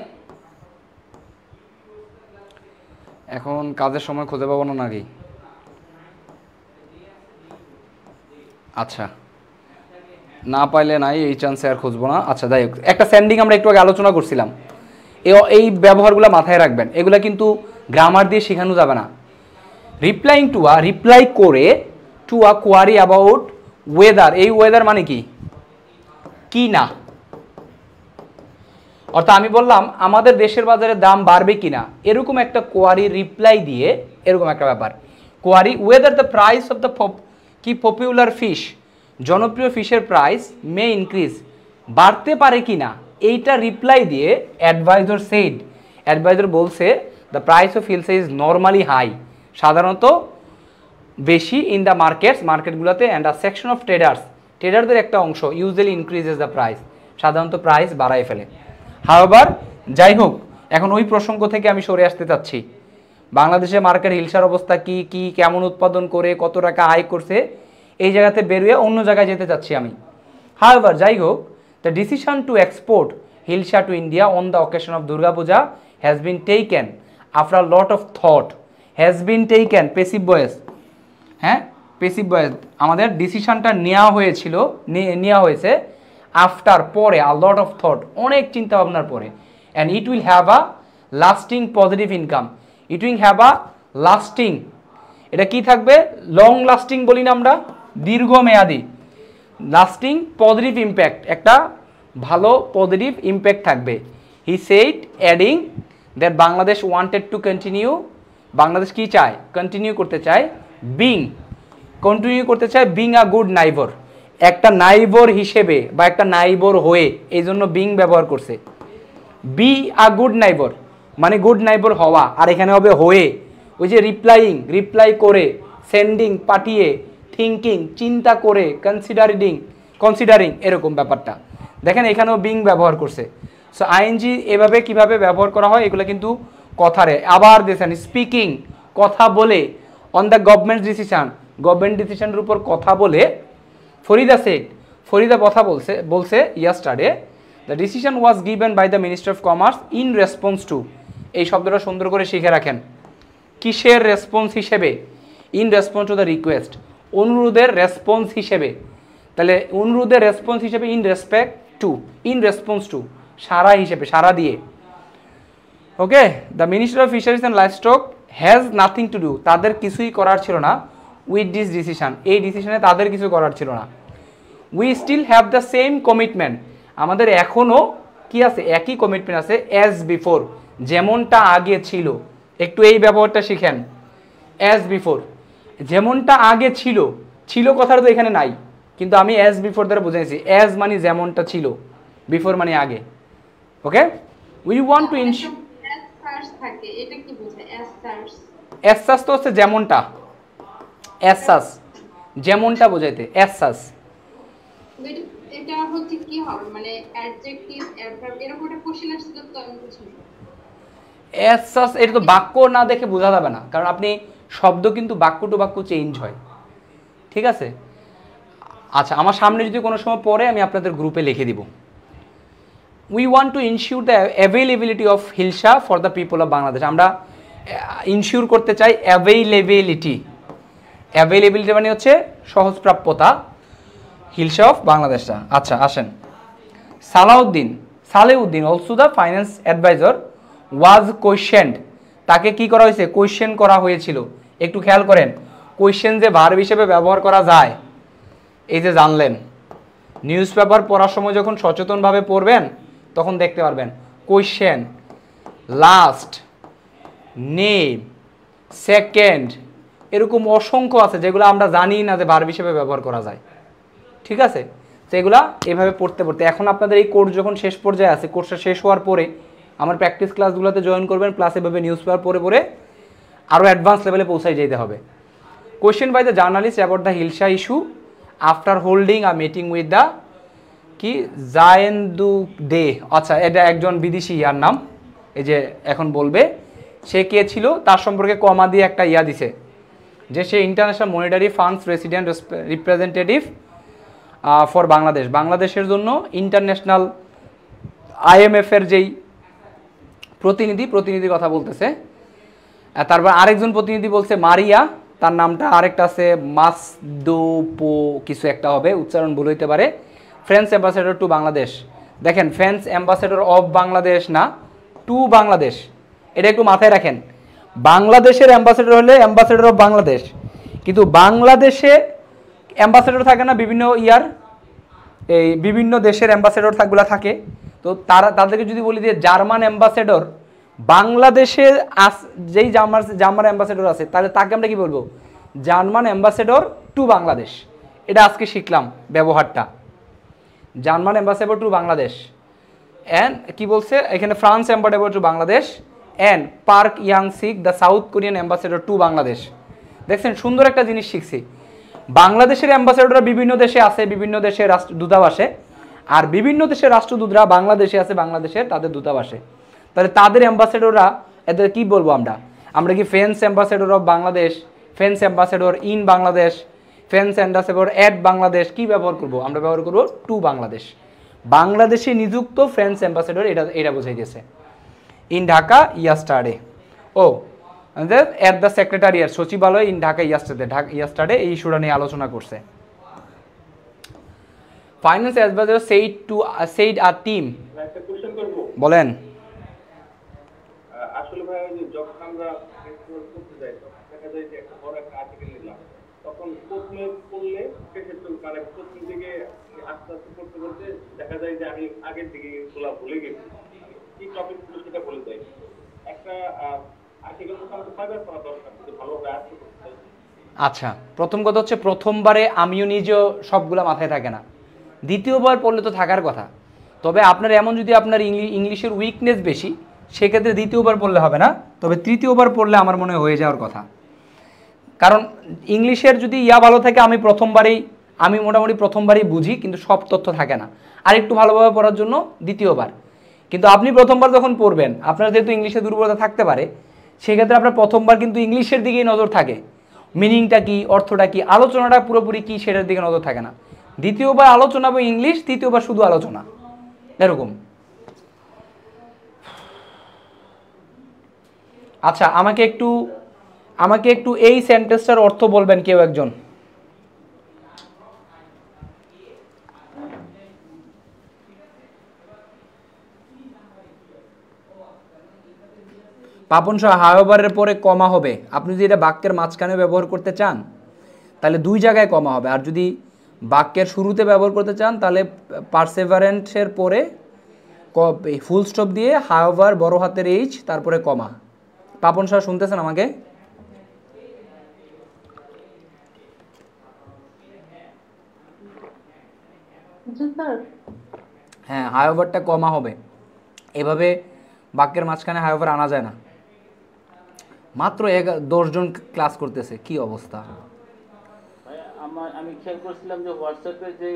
এখন কাজের সময় খুঁজে পাবো না নাকি? আচ্ছা, না পাইলে নাই, এই চান্সে আর খুঁজবো না। আচ্ছা, যাই হোক, একটা সেন্ডিং আমরা একটু আগে আলোচনা করছিলাম। এই ব্যবহারগুলো মাথায় রাখবেন, এগুলা কিন্তু গ্রামার দিয়ে শেখানো যাবে না। রিপ্লাইং টু রিপ্লাই করে, to a query about weather, এই ওয়েদার মানে কি না, অর্থাৎ আমি বললাম আমাদের দেশের বাজারে দাম বাড়বে কিনা, এরকম একটা কোয়ারি রিপ্লাই দিয়ে, এরকম একটা ব্যাপার। Query weather the price of the popular fish, জনপ্রিয় ফিশের প্রাইস মে ইনক্রিজ, বাড়তে পারে কিনা, এইটা রিপ্লাই দিয়ে অ্যাডভাইজার সেড, অ্যাডভাইজার বলছে the price of hilsa is normally high, সাধারণত বেশি, ইন দ্য মার্কেটগুলোতে, অ্যান্ড আ সেকশন অফ ট্রেডারদের একটা অংশ ইউজুয়ালি ইনক্রিজেস দ্য প্রাইস, সাধারণত প্রাইস বাড়ায় ফেলে। হাওয়েভার, যাই হোক, এখন ওই প্রসঙ্গ থেকে আমি সরে আসতে চাচ্ছি। বাংলাদেশের মার্কেট হিলসার অবস্থা কি, কেমন উৎপাদন করে, কত টাকা আয় করছে, এই জায়গাতে বেরিয়ে অন্য জায়গায় যেতে চাচ্ছি আমি। হাওয়েভার, যাই হোক, the decision two export hilsa to India on the occasion of Durga Puja has been taken after lot of thought, has been taken, passive voice, হ্যাঁ পেসিভ ভয়েস, আমাদের ডিসিশনটা নেওয়া হয়েছে আফটার, পরে, আ লট অফ থট, অনেক চিন্তা ভাবনার পরে, and it will have a lasting positive income. It will have a lasting, এটা কি থাকবে? লং লাস্টিং বলি না আমরা, দীর্ঘমেয়াদী। লাস্টিং পজিটিভ ইম্প্যাক্ট, একটা ভালো পজিটিভ ইম্প্যাক্ট থাকবে। He said adding that Bangladesh wanted to continue, Bangladesh কি চায়? কন্টিনিউ করতে চায়, কন্টিনিউ করতে চায় বিং আ গুড নাইবর, একটা নাইবর হিসেবে বা একটা নাইবর হয়ে, এই জন্য বিং ব্যবহার করছে। বি আ গুড নাইবর মানে গুড নাইবর হওয়া, আর এখানে হবে হয়ে। ওই যে রিপ্লাই করে, সেন্ডিং পাঠিয়ে, থিঙ্কিং চিন্তা করে, কনসিডারিং এরকম ব্যাপারটা দেখেন, এখানেও বিং ব্যবহার করছে। সো আইএনজি এভাবে কিভাবে ব্যবহার করা হয় এগুলো কিন্তু কথারে। আবার দেখেন স্পিকিং, কথা বলে, অন দ্য গভর্নমেন্ট ডিসিশনের উপর কথা বলে। ফরিদা কথা বলছে yesterday the decision was given by the minister of commerce in response to, এই শব্দটা সুন্দর করে শিখে রাখেন। কিসের রেসপন্স হিসেবে? In response to the request, অনুরোধের রেসপন্স হিসেবে। তাহলে অনুরোধের রেসপন্স হিসেবে ইন রেসপন্স টু সারা হিসেবে, সারা দিয়ে। Okay, the minister of fisheries and livestock has nothing to do, তাদের কিছুই করার ছিল না উইথ দিস ডিসিশন, এই ডিসিশনে তাদের কিছু করার ছিল না। We still have the same commitment, আমাদের এখনও কি আছে? একই কমিটমেন্ট আছে। অ্যাজ বিফোর, যেমনটা আগে ছিল। একটু এই ব্যবহারটা শিখেন, অ্যাজ বিফোর, যেমনটা আগে ছিল কথাটা তো এখানে নাই, কিন্তু আমি অ্যাজ বিফোর দ্বারা বুঝাইছি। অ্যাজ মানে যেমনটা ছিল, বিফোর মানে আগে। Okay, we want to ensure, অ্যাসাস তো হচ্ছে যেমনটা, অ্যাসাস যেমনটা বোঝাইতে, অ্যাসাস। এটা হচ্ছে কি হবে মানে অ্যাডজেক্টিভ অ্যাডভার্ব এরকম একটা কোশ্চেন আসছিল তো আমি বুঝিনি। অ্যাসাস এটা তো বাক্য না দেখে বোঝা যাবে না, কারণ আপনি শব্দ কিন্তু বাক্য টু বাক্য চেঞ্জ হয়, ঠিক আছে? আচ্ছা, আমার সামনে যদি কোনো সময় পড়ে আমি আপনাদের গ্রুপে লিখে দিব। We want to ensure the availability of hilsa for the people of Bangladesh, আমরা ইনশিওর করতে চাই অ্যাভেইলেবিলিটি মানে হচ্ছে সহজপ্রাপ্যতা, হিলসা অফ বাংলাদেশটা। আচ্ছা আসেন, Salehuddin also the finance adviser was questioned, তাকে কি করা হয়েছে? কোয়েশ্চেন করা হয়েছিল। একটু খেয়াল করেন, কোয়েশ্চেন যে ভার্ব হিসেবে ব্যবহার করা যায়, এই যে জানলেন, নিউজ পেপার পড়ার সময় যখন সচেতনভাবে পড়বেন তখন দেখতে পারবেন কোয়েশ্চেন, লাস্ট, নেম, সেকেন্ড, এরকম অসংখ্য আছে যেগুলো আমরা জানি না যে ভার্ব হিসেবে ব্যবহার করা যায়, ঠিক আছে? সেগুলা এভাবে পড়তে এখন আপনাদের এই কোর্স যখন শেষ পর্যায়ে আছে, কোর্সটা শেষ হওয়ার পরে আমার প্র্যাকটিস ক্লাসগুলোতে জয়েন করবেন, প্লাস এভাবে নিউজ পেপার পড়ে আরও অ্যাডভান্স লেভেলে পৌঁছায় যেতে হবে। Question by the journalist about the hilsa issue after holding a meeting with the কি জায়েন্দু দে, আচ্ছা এটা একজন বিদেশি ইয়ার নাম, এই যে এখন বলবে সে কে ছিল তার সম্পর্কে কমা দিয়ে একটা ইয়া দিছে যে সে International Monetary Fund's resident representative for বাংলাদেশের জন্য ইন্টারন্যাশনাল আইএমএফের যেই প্রতিনিধির কথা বলতেছে। তারপর আরেকজন প্রতিনিধি বলছে মারিয়া, তার নামটা আরেকটা আছে মাসদোপো কিছু একটা হবে, উচ্চারণ ভুল হইতে পারে। ফ্রেঞ্চ অ্যাম্বাসেডর টু বাংলাদেশ, দেখেন ফ্রেঞ্চ অ্যাম্বাসেডর অফ বাংলাদেশ না, টু বাংলাদেশ, এটা একটু মাথায় রাখেন। বাংলাদেশের অ্যাম্বাসেডর হলে অ্যাম্বাসেডর অফ বাংলাদেশ, কিন্তু বাংলাদেশে অ্যাম্বাসেডর থাকে না বিভিন্ন এই বিভিন্ন দেশের অ্যাম্বাসেডর থাকগুলা থাকে, তো তাদেরকে যদি বলি যে জার্মান অ্যাম্বাসেডর বাংলাদেশে যেই জার্মান অ্যাম্বাসেডর আছে, তাহলে তাকে আমরা কি বলবো? German ambassador to Bangladesh. এটা আজকে শিখলাম ব্যবহারটা, German ambassador to Bangladesh. And কি বলছে এখানে? France ambassador to Bangladesh and Park Young Sik the South Korean ambassador to Bangladesh. দেখছেন সুন্দর একটা জিনিস শিখছি, বাংলাদেশের অ্যাম্বাসেডররা বিভিন্ন দেশে আছে, বিভিন্ন দেশের দূতাবাসে, আর বিভিন্ন দেশের রাষ্ট্রদূতরা বাংলাদেশে আছে, বাংলাদেশের তাদের দূতাবাসে। তাহলে তাদের অ্যাম্বাসেডররা এদের কি বলবো আমরা কি French ambassador of Bangladesh, French ambassador in Bangladesh, French ambassador at Bangladesh, কি ব্যবহার করব? আমরা ব্যবহার করব টু বাংলাদেশ। বাংলাদেশে নিযুক্ত ফ্রেঞ্চ অ্যাম্বাসেডর, এটা বোঝাই গেছে। In Dhaka yesterday, at the secretariat, সচিবালয় ইন ঢাকা ইয়াস্টারডে এই ইস্যুটা নিয়ে আলোচনা করছে। ফাইন্যান্স অ্যাডভাইজার সেইড আ টিম, বলেন আমরা করতে যাই তখন দেখা যায় যে একটা বড় একটা আর্টিকেল নিলাম, তখন প্রথমে পড়লে শেষের জন্য মানে প্রথম দিকে আস্তে আস্তে পড়তে পড়তে দেখা যায় যে আমি আগের দিকে গুলা ভুলে গেছি, কি টপিক ছিল সেটা ভুলে যাই। একটা আর্টিকেল তো আমাকে কয়বার পড়া দরকার যদি ভালোভাবে আয়ত্ত করতে চাই? আচ্ছা, প্রথম কথা হচ্ছে প্রথমবারে আমিও নিজেও সবগুলা মাথায় থাকে না, দ্বিতীয়বার পড়লে তো থাকার কথা। তবে আপনার এমন যদি আপনার ইংলিশের উইকনেস বেশি, সেক্ষেত্রে দ্বিতীয়বার পড়লে হবে না, তবে তৃতীয়বার পড়লে আমার মনে হয় হয়ে যাওয়ার কথা। কারণ ইংলিশের যদি ভালো থাকে, আমি মোটামুটি প্রথমবারই বুঝি, কিন্তু সব তথ্য থাকে না। আর একটু ভালোভাবে পড়ার জন্য দ্বিতীয়বার। কিন্তু আপনি প্রথমবার যখন পড়বেন, আপনার যেহেতু ইংলিশে দুর্বলতা থাকতে পারে, সেক্ষেত্রে আপনার প্রথমবার কিন্তু ইংলিশের দিকেই নজর থাকে, মিনিংটা কি, অর্থটা কি, আলোচনাটা পুরোপুরি কি সেটার দিকে নজর থাকে না। দ্বিতীয়বার আলোচনা বা ইংলিশ, তৃতীয়বার শুধু আলোচনা, এরকম। আচ্ছা, আমাকে একটু এই সেন্টেন্সটার অর্থ বলবেন কেউ একজন। পাপন শাহ, হাওয়েভারের পরে কমা হবে। আপনি যদি এটা বাক্যের মাঝখানে ব্যবহার করতে চান তাহলে দুই জায়গায় কমা হবে, আর যদি বাক্যের শুরুতে ব্যবহার করতে চান তাহলে পারসেভারেন্টের পরে ফুল স্টপ দিয়ে হাওয়েভার বড় হাতের এইচ তারপরে কমা। পাপন শাহ শুনতেছেন আমাকে? হ্যাঁ, হাওয়েভারটা কমা হবে, এভাবে বাক্যের মাঝখানে হাওয়েভার আনা যায় না। মাত্র 10 জন ক্লাস করতেছে, কি অবস্থা! আমি খেয়াল করছিলাম যে হোয়াটসঅ্যাপে যে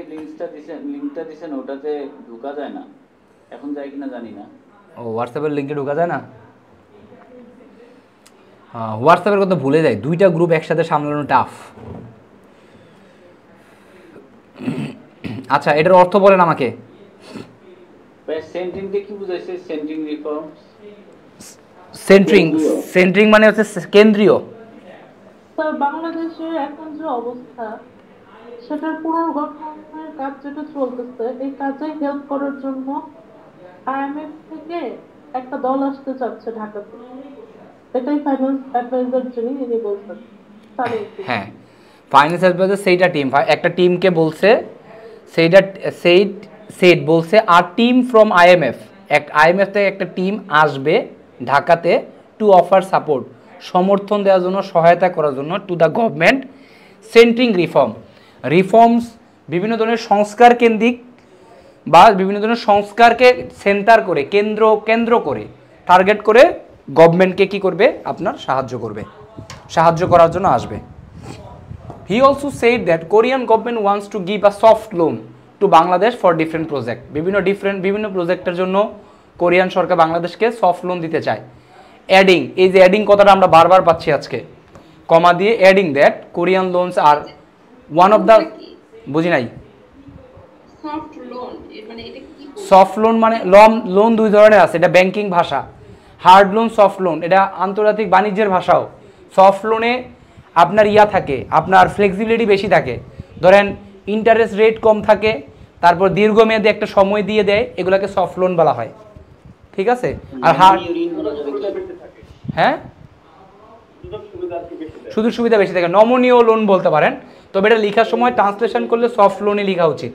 লিঙ্কটা দিছেন ওটাতে ঢোকা যায় না, এখন যায় কিনা জানি না। ও, হোয়াটসঅ্যাপের লিঙ্কে ঢোকা যায় না? হ্যাঁ, হোয়াটসঅ্যাপের কথা ভুলে যায়, দুইটা গ্রুপ একসাথে সামলানো টাফ। আচ্ছা, এটার অর্থ বলেন আমাকে। সেন্ট্রিংটা কি বুঝাইছে? সেন্ট্রিং রিফর্মস, সেন্ট্রিং মানে হচ্ছে কেন্দ্রীয়। স্যার, বাংলাদেশের এখন যে অবস্থা সেটার পুনর্গঠনের কাজ যেটা চলতেছে, এই কাজে হেল্প করার জন্য আইএমএফ থেকে একটা দল আসতে চাচ্ছে ঢাকাতে। এটাই ফাইন্যান্স অ্যাডভাইজার যিনি বলছেন। হ্যাঁ, ফাইন্যান্স অ্যাডভাইজার সেইটা টিম, একটা টিমকে বলছে, সেইট বলছে আর টিম ফ্রম আইএমএফ, আইএমএফ থেকে একটা টিম আসবে ঢাকাতে টু অফার সাপোর্ট, সমর্থন দেওয়ার জন্য, সহায়তা করার জন্য, টু দ্য গভর্নমেন্ট সেন্ট্রিং রিফর্মস, বিভিন্ন ধরনের সংস্কার কেন্দ্রিক বা বিভিন্ন ধরনের সংস্কারকে সেন্টার করে, কেন্দ্র করে, টার্গেট করে গভর্নমেন্টকে কি করবে, আপনার সাহায্য করার জন্য আসবে। He also said that Korean government wants to give a soft loan to Bangladesh for different project. বিভিন্ন প্রজেক্টের জন্য কোরিয়ান সরকার বাংলাদেশকে সফট লোন দিতে চায়। অ্যাডিং, এই যে অ্যাডিং কথাটা আমরা বারবার পাচ্ছি আজকে, কমা দিয়ে adding that Korean loans are one of the, বুঝি নাই। সফট লোন মানে লোন দুই ধরনের আছে, এটা ব্যাংকিং ভাষা। হার্ড লোন, সফট লোন, এটা আন্তর্জাতিক বাণিজ্যের ভাষাও। সফট লোনে আপনার থাকে, আপনার ফ্লেক্সিবিলিটি বেশি থাকে, ধরেন ইন্টারেস্ট রেট কম থাকে, তারপর দীর্ঘমেয়াদে একটা সময় দিয়ে দেয়, এগুলাকে সফট লোন বলা হয়, ঠিক আছে। আর হ্যাঁ, সুযোগ সুবিধা বেশি থাকে, নমনীয় লোন বলতে পারেন, তবে এটা লেখার সময় ট্রান্সলেশন করলে সফট লোনই লেখা উচিত।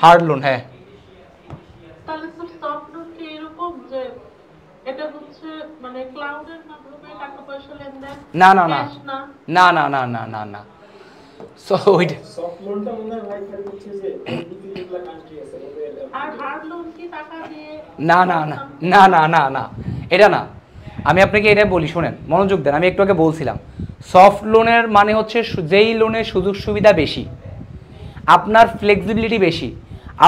হার্ড লোন, হ্যাঁ। তাহলে সফট লোন কি এরকম যে এটা হচ্ছে মানে ক্লাউডের মাধ্যমে টাকা পয়সা লেনদেন? না না না না না না না না না সো ওইটা সফট লোনটা মনে হয় ভাই খালি হচ্ছে যে এলবিসি যেগুলা কান্ট্রি আছে আর হার্ড লোন কি টাকা দিয়ে? না না না না না না না, এটা না। আমি আপনাকে এটা বলি, শুনেন, মনোযোগ দেন। আমি একটু আগে বলছিলাম সফট লোনের মানে হচ্ছে যেই লোনের সুযোগ সুবিধা বেশি, আপনার ফ্লেক্সিবিলিটি বেশি,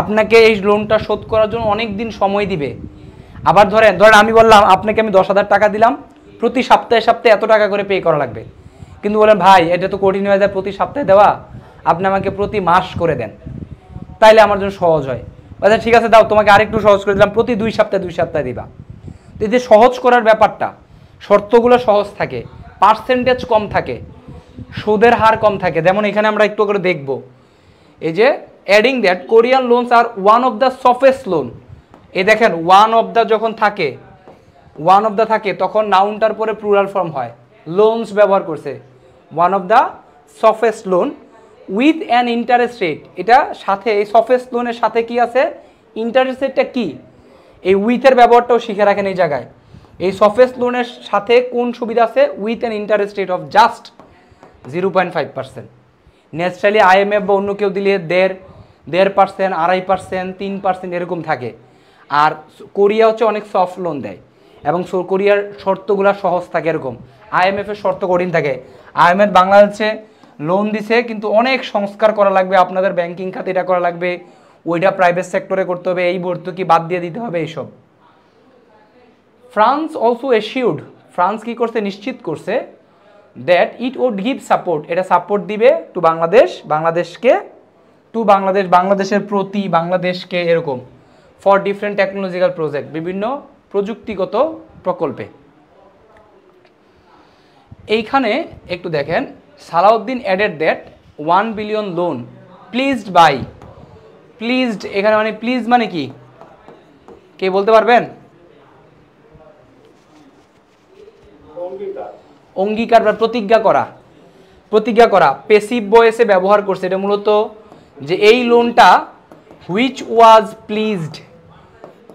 আপনাকে এই লোনটা শোধ করার জন্য অনেক দিন সময় দিবে। আবার ধরেন আমি বললাম আপনাকে আমি 10,000 টাকা দিলাম, প্রতি সপ্তাহে এত টাকা করে পে করা লাগবে, কিন্তু বলেন ভাই এটা তো কঠিন হয়ে যায় প্রতি সপ্তাহে দেওয়া, আপনি আমাকে প্রতি মাস করে দেন, তাইলে আমার জন্য সহজ হয়। আচ্ছা ঠিক আছে, দাও, তোমাকে আরেকটু সহজ করে দিলাম, প্রতি 2 সপ্তাহে দিবা। তো এই যে সহজ করার ব্যাপারটা, শর্তগুলো সহজ থাকে, পার্সেন্টেজ কম থাকে, সুদের হার কম থাকে। যেমন এখানে আমরা একটু করে দেখব, এই যে adding that Korean loans are one of the softest loan, এই দেখেন ওয়ান অফ দ্য যখন থাকে, ওয়ান অফ দ্য থাকে তখন নাউনটার পরে প্লুরাল ফর্ম হয়। লোনস ব্যবহার করছে, one of the softest loan with an interest rate. এটা সাথে এই সফেস্ট লোনের সাথে কি আছে, ইন্টারেস্ট রেটটা কি, এই উইথের ব্যবহারটাও শিখে রাখেন এই জায়গায়। এই সফেস্ট লোনের সাথে কোন সুবিধা আছে, with an interest rate of just 0.5%। Naturally IMF বা অন্য কেউ দিলে 1.5%, 2.5%, 3% এরকম থাকে। আর কোরিয়া হচ্ছে অনেক সফট লোন দেয় এবং কোরিয়ার শর্তগুলো সহজ থাকে এরকম। আইএমএফের শর্ত কঠিন থাকে। আইএমএফ বাংলাদেশে লোন দিছে কিন্তু অনেক সংস্কার করা লাগবে, আপনাদের ব্যাংকিং খাতে এটা করা লাগবে, ওইটা প্রাইভেট সেক্টরে করতে হবে, এই ভর্তুকি বাদ দিয়ে দিতে হবে এইসব। ফ্রান্স অলসো এশিউড, ফ্রান্স কি করছে, নিশ্চিত করছে that it would give support, এটা সাপোর্ট দিবে টু বাংলাদেশ, বাংলাদেশকে টু বাংলাদেশ, বাংলাদেশের প্রতি বাংলাদেশকে এরকম ফর ডিফারেন্ট টেকনোলজিক্যাল প্রজেক্ট, বিভিন্ন প্রযুক্তিগত প্রকল্পে। এইখানে একটু দেখেন, Salahuddin added that 1 billion loan pledged by, pledged এখানে মানে প্লিজ মানে কি, কে বলতে পারবেন? অঙ্গীকার বা প্রতিজ্ঞা করা, প্রতিজ্ঞা করা। পেসিভ ভয়েসে ব্যবহার করছে, এটা মূলত যে এই লোনটা which was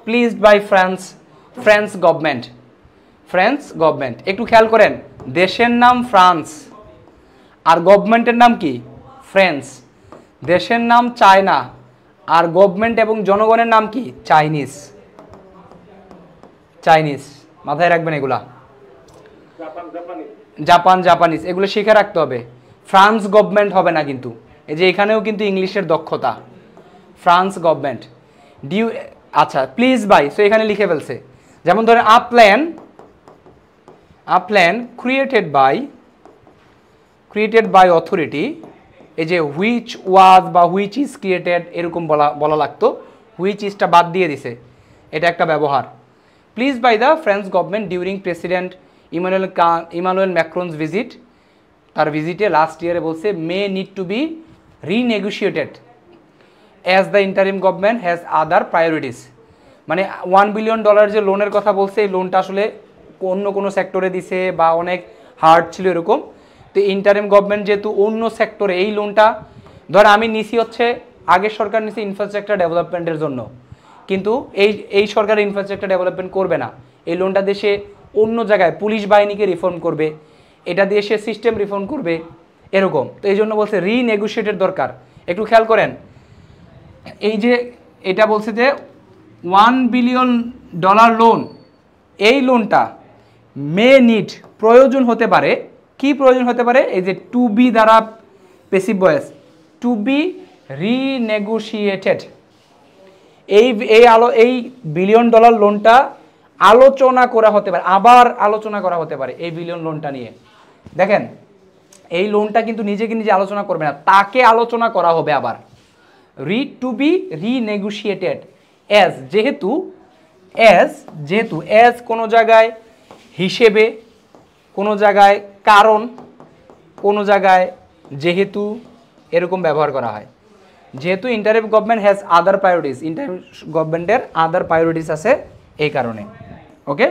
pledged by France government, France government. একটু খেয়াল করেন, দেশের নাম ফ্রান্স আর গভর্নমেন্টের নাম কি, ফ্রান্স। দেশের নাম চায়না আর গভর্নমেন্ট এবং জনগণের নাম কি, চাইনিজ, চাইনিজ। মাথায় রাখবেন এগুলা, জাপানিজ, এগুলো শিখে রাখতে হবে। ফ্রান্স গভর্নমেন্ট হবে না কিন্তু, এই যে এখানেও কিন্তু ইংলিশের দক্ষতা, ফ্রান্স গভর্নমেন্ট ডিউ। আচ্ছা, প্লিজ বাই, সো এখানে লিখে ফেলছে। যেমন ধরেন a plan created by authority, এই যে হুইচ ওয়াজ বা হুইচ ইজ ক্রিয়েটেড এরকম বলা লাগতো, হুইচ ইজটা বাদ দিয়ে দিছে, এটা একটা ব্যবহার। Please by the France government during President Emmanuel Macron's visit, তার ভিজিটে লাস্ট ইয়ারে বলছে may need to be renegotiated as the interim government has other priorities. মানে $1 বিলিয়ন যে লোনের কথা বলছে, এই লোনটা আসলে অন্য কোনো সেক্টরে দিছে বা অনেক হার্ড ছিল এরকম। তো ইন্টারিম গভর্নমেন্ট যেহেতু অন্য সেক্টরে, এই লোনটা ধর আমি নিছি হচ্ছে আগের সরকার নিছে ইনফ্রাস্ট্রাকচার ডেভেলপমেন্টের জন্য, কিন্তু এই সরকার ইনফ্রাস্ট্রাকচার ডেভেলপমেন্ট করবে না। এই লোনটা দেশে অন্য জায়গায় পুলিশ বাহিনীকে রিফর্ম করবে, এটা দিয়ে সে সিস্টেম রিফর্ম করবে এরকম। তো এই জন্য বলছে রিনেগোশিয়েটের দরকার। একটু খেয়াল করেন, এই যে এটা বলছে যে $1 বিলিয়ন লোন, এই লোনটা মে নিড প্রয়োজন হতে পারে, কি প্রয়োজন হতে পারে, এই যে টু বি দ্বারা পেসিভ ভয়েস, টু বি রিনেগোশিয়েটেড। এই $1 বিলিয়ন লোনটা আলোচনা করা হতে পারে, আবার আলোচনা করা হতে পারে এই বিলিয়ন লোনটা নিয়ে। দেখেন, এই লোনটা কিন্তু নিজেকে নিজে আলোচনা করবে না, তাকে আলোচনা করা হবে আবার। টু বি রিনেগোশিয়েটেড অ্যাজ, যেহেতু অ্যাজ কোনো জায়গায় হিসেবে, কোনো জায়গায় কারণ, কোনো জায়গায় যেহেতু এরকম ব্যবহার করা হয়। যেহেতু interim government has other priorities, interim গভর্নমেন্টের আদার প্রায়োরিটিস আছে এই কারণে। ওকে।